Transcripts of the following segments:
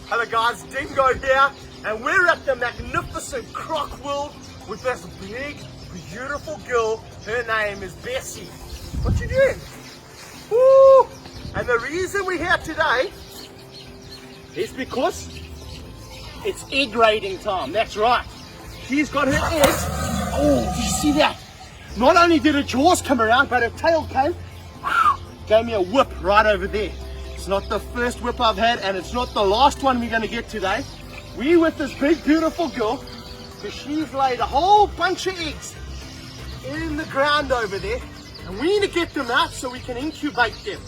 Hello guys, Dingo here, and we're at the magnificent Croc World with this big, beautiful girl. Her name is Bessie. What you doing? Woo! And the reason we're here today is because it's egg raiding time. That's right. She's got her eggs. Oh, did you see that? Not only did her jaws come around, but her tail came. Gave me a whip right over there. It's not the first whip I've had, and it's not the last one we're going to get today. We're with this big, beautiful girl, because she's laid a whole bunch of eggs in the ground over there, and we need to get them out so we can incubate them.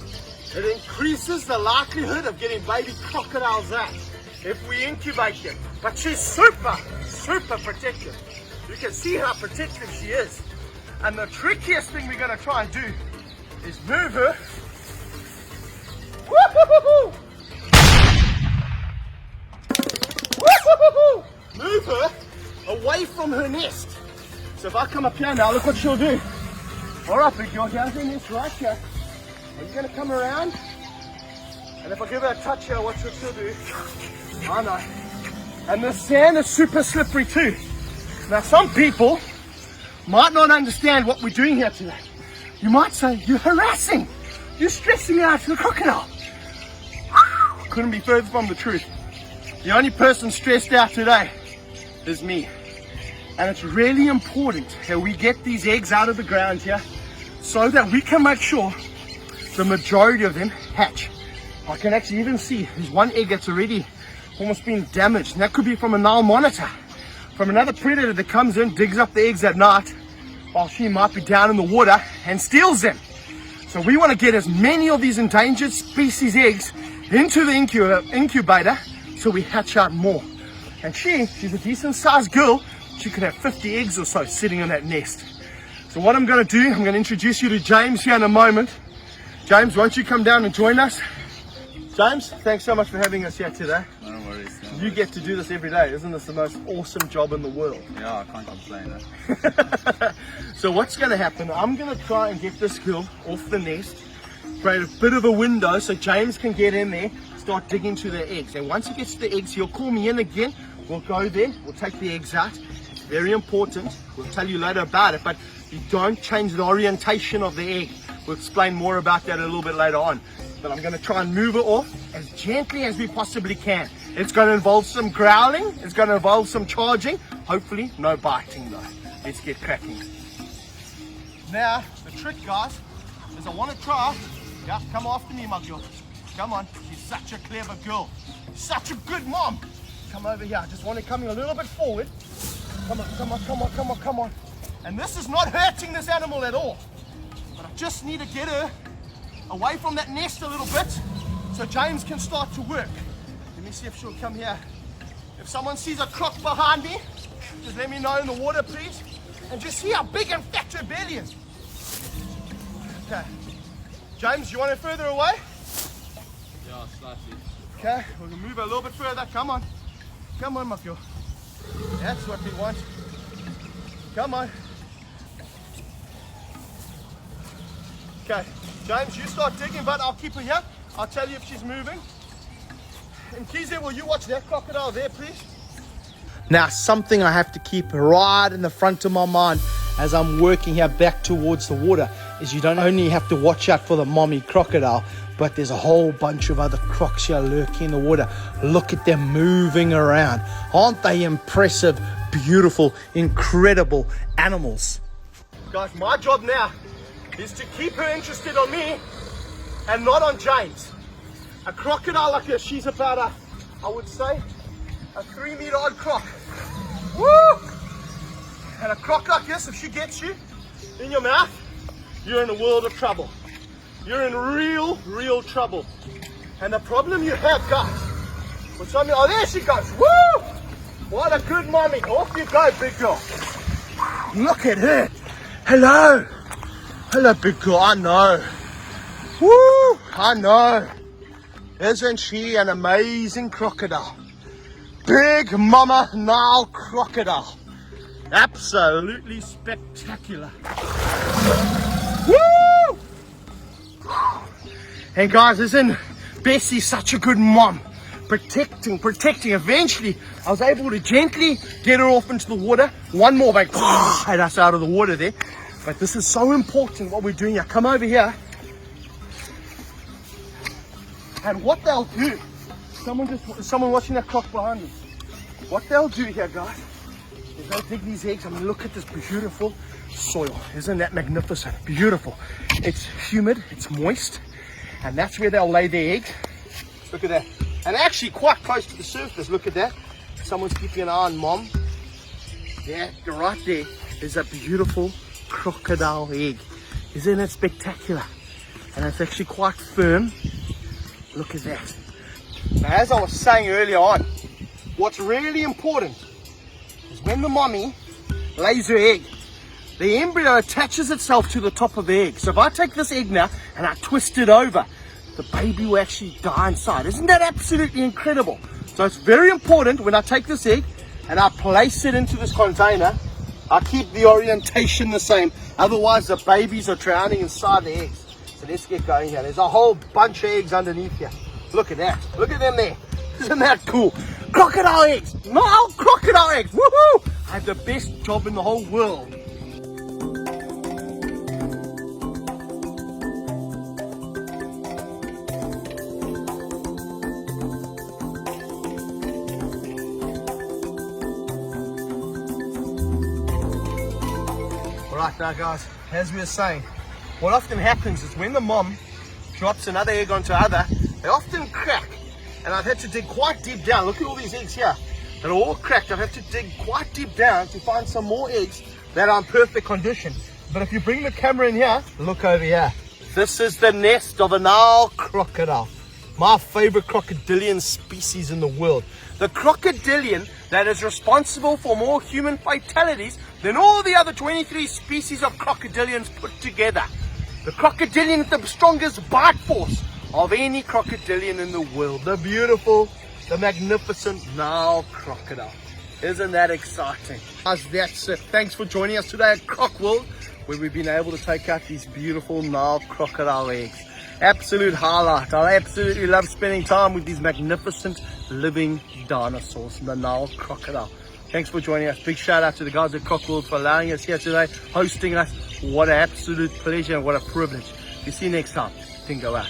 It increases the likelihood of getting baby crocodiles out if we incubate them. But she's super, super protective. You can see how protective she is. And the trickiest thing we're going to try and do is move her. Woo-hoo-hoo-hoo! Woo-hoo-hoo-hoo! Move her away from her nest. So if I come up here now, look what she'll do. All right, big girl, here's her nest right here. Are you going to come around? And if I give her a touch here, watch what she'll do. I know. And the sand is super slippery too. Now some people might not understand what we're doing here today. You might say, you're harassing. You're stressing out the crocodile. Couldn't be further from the truth. The only person stressed out today is me. And it's really important that we get these eggs out of the ground here so that we can make sure the majority of them hatch. I can actually even see there's one egg that's already almost been damaged. And that could be from a Nile monitor, from another predator that comes in, digs up the eggs at night while she might be down in the water and steals them. So we want to get as many of these endangered species eggs into the incubator so we hatch out more. And she's a decent sized girl. She could have 50 eggs or so sitting in that nest. So what I'm going to do, I'm going to introduce you to James here in a moment. James, won't you come down and join us? James, thanks so much for having us here today. No worries. You get to do this every day. Isn't this the most awesome job in the world? Yeah, I can't complain. So what's going to happen, I'm going to try and get this girl off the nest, create a bit of a window so James can get in there, start digging to the eggs. And once he gets to the eggs, he'll call me in again. We'll go there, we'll take the eggs out. It's very important. We'll tell you later about it, but you don't change the orientation of the egg. We'll explain more about that a little bit later on. But I'm going to try and move her off as gently as we possibly can. It's going to involve some growling. It's going to involve some charging. Hopefully, no biting though. Let's get cracking. Now, the trick, guys, is I want to try. Yeah, come after me, my girl. Come on. She's such a clever girl. Such a good mom. Come over here. I just want her coming a little bit forward. Come on, come on, come on, come on, come on. And this is not hurting this animal at all. But I just need to get her away from that nest a little bit so James can start to work. Let me see if she'll come here. If someone sees a croc behind me, just let me know in the water, please. And just see how big and fat her belly is. Okay. James, you want her further away? Yeah, slightly. Okay, we'll move her a little bit further. Come on. Come on, my girl. That's what we want. Come on. Okay, James, you start digging, but I'll keep her here. I'll tell you if she's moving. And Kize, will you watch that crocodile there, please? Now, something I have to keep right in the front of my mind as I'm working here back towards the water is you don't only have to watch out for the mommy crocodile, but there's a whole bunch of other crocs here lurking in the water. Look at them moving around. Aren't they impressive, beautiful, incredible animals? Guys, my job now is to keep her interested on me and not on James. A crocodile like her, she's about I would say, a 3-meter odd croc. Woo! And a croc like this, if she gets you in your mouth, you're in a world of trouble. You're in real trouble. And the problem you have, guys, with something, oh, there she goes. Woo! What a good mommy. Off you go, big girl. Look at her. Hello. Hello, big girl. I know. Woo! I know. Isn't she an amazing crocodile? Big Mama Nile crocodile. Absolutely spectacular. Woo! And guys, isn't Bessie such a good mom? protecting. Eventually, I was able to gently get her off into the water. One more bang, had us out of the water there. But this is so important what we're doing here. Come over here. And what they'll do, someone watching that croc behind me. What they'll do here, guys, is they'll dig these eggs. I mean, look at this beautiful soil. Isn't that magnificent? Beautiful. It's humid, it's moist, and that's where they'll lay their eggs. Look at that. And actually quite close to the surface. Look at that. Someone's keeping an eye on mom. Yeah, right there is a beautiful crocodile egg. Isn't it spectacular? And it's actually quite firm. Look at that. Now, as I was saying earlier on, what's really important is when the mommy lays her egg, the embryo attaches itself to the top of the egg. So if I take this egg now and I twist it over, the baby will actually die inside. Isn't that absolutely incredible? So it's very important when I take this egg and I place it into this container, I keep the orientation the same. Otherwise the babies are drowning inside the eggs. So let's get going here. There's a whole bunch of eggs underneath here. Look at that. Look at them there. Isn't that cool? Crocodile eggs. No, crocodile eggs. Woohoo! I have the best job in the whole world. Alright now guys, as we were saying, what often happens is when the mom drops another egg onto other, they often crack. And I've had to dig quite deep down. Look at all these eggs here. They're all cracked. I've had to dig quite deep down to find some more eggs that are in perfect condition. But if you bring the camera in here, look over here. This is the nest of a Nile crocodile. My favorite crocodilian species in the world. The crocodilian that is responsible for more human fatalities than all the other 23 species of crocodilians put together. The crocodilian with the strongest bite force of any crocodilian in the world. The beautiful, the magnificent Nile crocodile. Isn't that exciting? Guys, that's it. Thanks for joining us today at Croc World, where we've been able to take out these beautiful Nile crocodile eggs. Absolute highlight. I absolutely love spending time with these magnificent living dinosaurs, the Nile crocodile. Thanks for joining us. Big shout out to the guys at Croc World for allowing us here today, hosting us. What an absolute pleasure and what a privilege. We see you next time. Then go out.